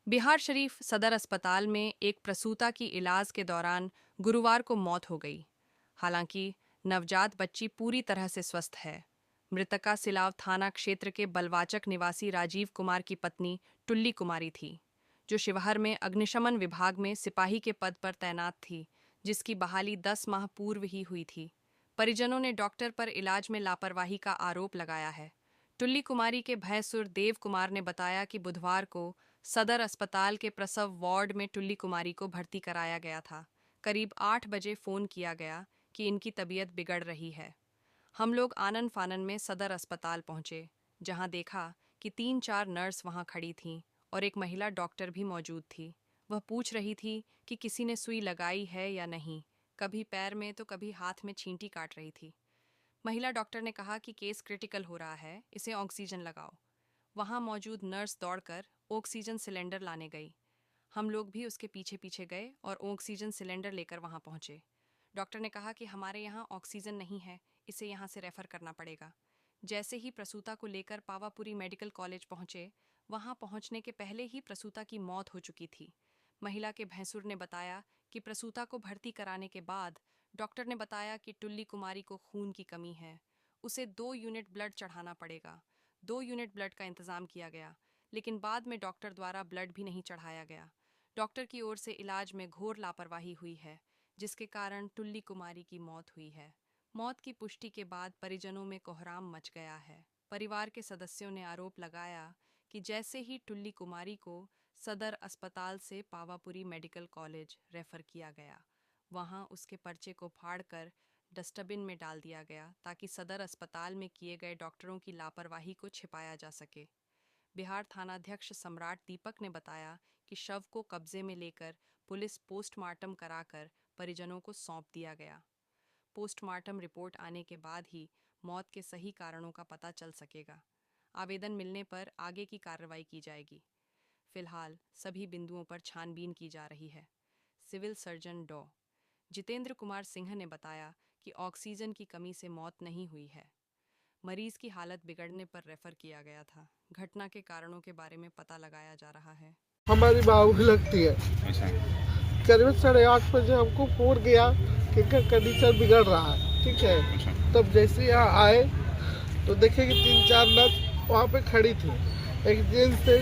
बिहार शरीफ सदर अस्पताल में एक प्रसूता की इलाज के दौरान गुरुवार को मौत हो गई। हालांकि नवजात बच्ची पूरी तरह से स्वस्थ है। मृतका सिलाव थाना क्षेत्र के बलवाचक निवासी राजीव कुमार की पत्नी टुल्ली कुमारी थी, जो शिवहर में अग्निशमन विभाग में सिपाही के पद पर तैनात थी, जिसकी बहाली 10 माह पूर्व ही हुई थी। परिजनों ने डॉक्टर पर इलाज में लापरवाही का आरोप लगाया है। टुल्ली कुमारी के भैंसुर देव कुमार ने बताया कि बुधवार को सदर अस्पताल के प्रसव वार्ड में टुल्ली कुमारी को भर्ती कराया गया था। करीब 8 बजे फोन किया गया कि इनकी तबीयत बिगड़ रही है। हम लोग आनन फानन में सदर अस्पताल पहुंचे, जहां देखा कि 3-4 नर्स वहां खड़ी थीं और एक महिला डॉक्टर भी मौजूद थी। वह पूछ रही थी कि किसी ने सुई लगाई है या नहीं। कभी पैर में तो कभी हाथ में छींटी काट रही थी। महिला डॉक्टर ने कहा कि केस क्रिटिकल हो रहा है, इसे ऑक्सीजन लगाओ। वहां मौजूद नर्स दौड़कर ऑक्सीजन सिलेंडर लाने गई। हम लोग भी उसके पीछे पीछे गए और ऑक्सीजन सिलेंडर लेकर वहां पहुंचे। डॉक्टर ने कहा कि हमारे यहाँ ऑक्सीजन नहीं है, इसे यहाँ से रेफर करना पड़ेगा। जैसे ही प्रसूता को लेकर पावापुरी मेडिकल कॉलेज पहुंचे, वहां पहुंचने के पहले ही प्रसूता की मौत हो चुकी थी। महिला के भैंसुर ने बताया कि प्रसूता को भर्ती कराने के बाद डॉक्टर ने बताया कि टुल्ली कुमारी को खून की कमी है, उसे 2 यूनिट ब्लड चढ़ाना पड़ेगा। 2 यूनिट ब्लड का इंतजाम किया गया, लेकिन बाद में डॉक्टर द्वारा ब्लड भी नहीं चढ़ाया गया। डॉक्टर की ओर से इलाज में घोर लापरवाही हुई है, जिसके कारण टुल्ली कुमारी की मौत हुई है। मौत की पुष्टि के बाद परिजनों में कोहराम मच गया है। परिवार के सदस्यों ने आरोप लगाया कि जैसे ही टुल्ली कुमारी को सदर अस्पताल से पावापुरी मेडिकल कॉलेज रेफर किया गया, वहां उसके पर्चे को फाड़कर डस्टबिन में डाल दिया गया, ताकि सदर अस्पताल में किए गए डॉक्टरों की लापरवाही को छिपाया जा सके। बिहार थानाध्यक्ष सम्राट दीपक ने बताया कि शव को कब्जे में लेकर पुलिस पोस्टमार्टम कराकर परिजनों को सौंप दिया गया। पोस्टमार्टम रिपोर्ट आने के बाद ही मौत के सही कारणों का पता चल सकेगा। आवेदन मिलने पर आगे की कार्रवाई की जाएगी। फिलहाल सभी बिंदुओं पर छानबीन की जा रही है। सिविल सर्जन डॉ. जितेंद्र कुमार सिंह ने बताया कि ऑक्सीजन की कमी से मौत नहीं हुई है। मरीज की हालत बिगड़ने पर रेफर किया गया था। घटना के कारणों के बारे में पता लगाया जा रहा है। हमारी बाबू लगती है। अच्छा। करीब 8:30 बजे हमको फोन गया कि कंडीशन बिगड़ रहा है, ठीक है। अच्छा। तब जैसे यहाँ आए तो देखे कि 3-4 नर्स वहाँ पे खड़ी थी। एक जेंट्स थे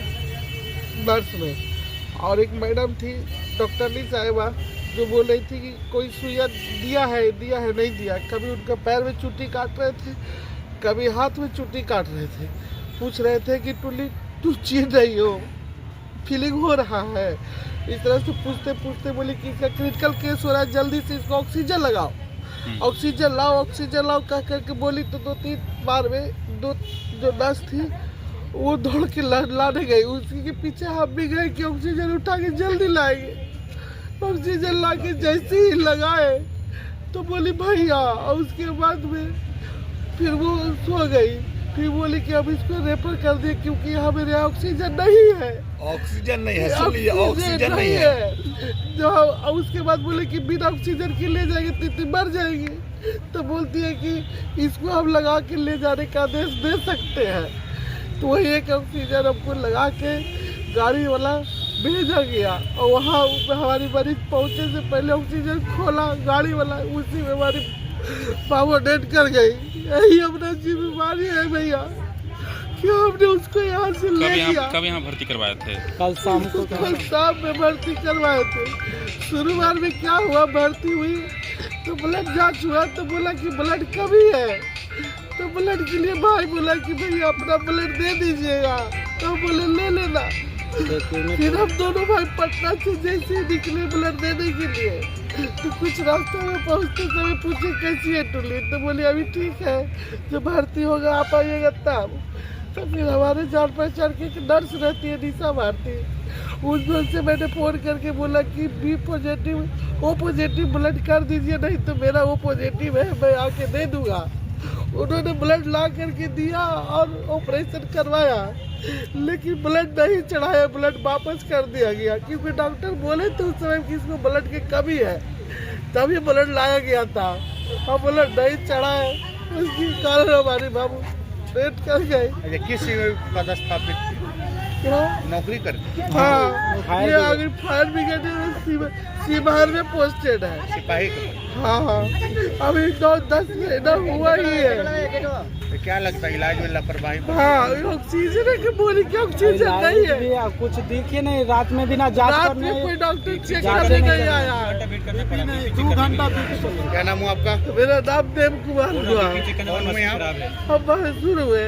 नर्स में और एक मैडम थी डॉक्टरनी साहिबा, जो बोल रही थी कि कोई सुइया दिया है नहीं दिया। कभी उनका पैर में चुट्टी काट रहे थे, कभी हाथ में चुट्टी काट रहे थे। पूछ रहे थे कि टुल्ली तू चीर रही हो, फीलिंग हो रहा है। इस तरह से पूछते पूछते बोली कि इसका क्रिटिकल केस हो रहा है, जल्दी से इसको ऑक्सीजन लगाओ, ऑक्सीजन लाओ कह करके बोली। तो 2-3 बार में दो जो नर्स थी वो दौड़ के लाने गई। उसी के पीछे हम भी गए कि ऑक्सीजन उठा के जल्दी लाएंगे। ऑक्सीजन ला के जैसे ही लगाए तो बोली भैया, और उसके बाद में फिर वो सो गई। फिर बोली कि अब इसको रेफर कर दिए क्योंकि यहाँ मेरे ऑक्सीजन नहीं है। ऑक्सीजन नहीं है, सुन लीजिए, ऑक्सीजन नहीं है। जो उसके बाद बोले कि बिना ऑक्सीजन के ले जाएंगे तो मर जाएगी। तो बोलती है कि इसको हम लगा के ले जाने का आदेश दे सकते हैं। तो वही एक ऑक्सीजन हमको लगा के गाड़ी वाला भेजा गया और वहाँ हमारी मरीज पहुँचने से पहले ऑक्सीजन खोला गाड़ी वाला, उसी में हमारी बाबू डेड कर गई। यही अपना जिम्मेवारी है भैया कि हमने उसको यहाँ से ले लिया। कब यहाँ भर्ती करवाए थे? कल शाम में भर्ती करवाए थे। शुरुआत में क्या हुआ, भर्ती हुई तो ब्लड जांच हुआ तो बोला कि ब्लड कमी है। तो ब्लड के लिए भाई बोला कि भैया अपना ब्लड दे दीजिएगा, तो बोले ले लेना। फिर हम दोनों भाई पटना से जैसे निकले ब्लड देने के लिए, तो कुछ रास्ते में पहुँचते समय पूछे कैसी है टुल्ली, तो बोले अभी ठीक है, जब भर्ती होगा आप आइएगा तब। तो फिर हमारे जान पहचान के एक नर्स रहती है निशा भारती, उस से मैंने फ़ोन करके बोला कि B positive O positive blood कर दीजिए, नहीं तो मेरा ओ पॉजिटिव है, मैं आके दे दूँगा। उन्होंने ब्लड ला करके दिया और ऑपरेशन करवाया, लेकिन ब्लड नहीं चढ़ाया, ब्लड वापस कर दिया गया क्योंकि डॉक्टर बोले थे उस समय कि इसको ब्लड की कमी है, तभी ब्लड लाया गया था और ब्लड नहीं चढ़ा है। उसके कारण हमारे बाबू डेथ कर गए। किस पदस्थापित नौकरी कर हाँ, ये आगे फायर ब्रिगेड में सीमार में पोस्टेड है। सिपाही का। हाँ, अभी 10 महीना हुआ ही है। तो क्या लगता है इलाज में लापरवाही? हाँ, ऑक्सीजन है कि बोली कि ऑक्सीजन नहीं है। कुछ दिखे नहीं, रात में बिना जांच रात करने में कोई डॉक्टर चेक करने नहीं आया। 2 घंटा क्या नाम हुआ आपका? मेरा नाम देव कुमार हुआ। कौन हुए आप? हम शुरू हुए